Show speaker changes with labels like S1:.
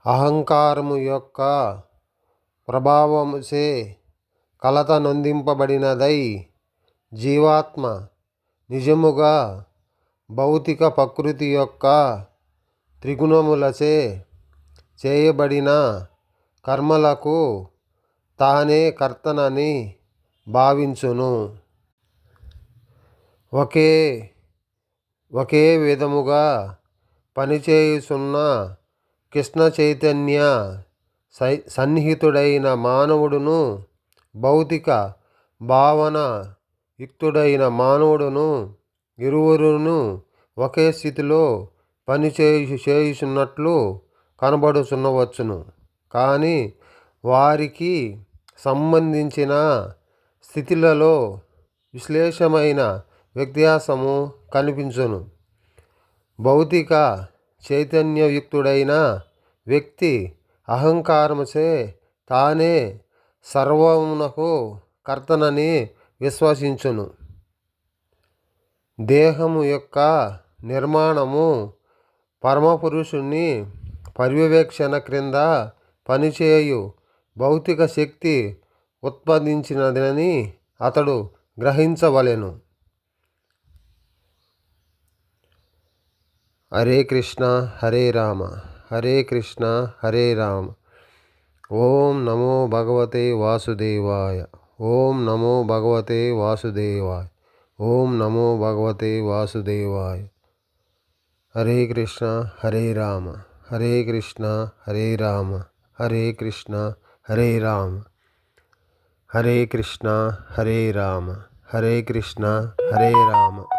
S1: అహంకారము యొక్క ప్రభావముచే కలత నొందింపబడినదై జీవాత్మ నిజముగా భౌతిక ప్రకృతి యొక్క త్రిగుణములచే చేయబడిన కర్మలకు తానే కర్తనని భావించును. ఒకే విధముగా పనిచేయుచున్న కృష్ణ చైతన్య సన్నిహితుడైన మానవుడును భౌతిక భావన యుక్తుడైన మానవుడును ఇరువురును ఒకే స్థితిలో చేయుచున్నట్లు కనబడుచున్నవచ్చును. కానీ వారికి సంబంధించిన స్థితిలలో విశ్లేషమైన వ్యత్యాసము కనిపించును. భౌతిక చైతన్యయుక్తుడైన వ్యక్తి అహంకారముచే తానే సర్వమునకు కర్తనని విశ్వసించును. దేహము యొక్క నిర్మాణము పరమపురుషుని పర్యవేక్షణ క్రింద పనిచేయు భౌతిక శక్తి ఉత్పాదించినదని అతడు గ్రహించవలెను. హరే కృష్ణ హరే రామ హరే కృష్ణ హరే రామ. ఓం నమో భగవతే వాసుదేవాయ. ఓం నమో భగవతే వాసుదేవాయ. ఓం నమో భగవతే వాసుదేవాయ. హరే కృష్ణ హరే రామ హరే కృష్ణ హరే రామ హరే కృష్ణ హరే రామ హరే కృష్ణ హరే రామ హరే కృష్ణ హరే రామ.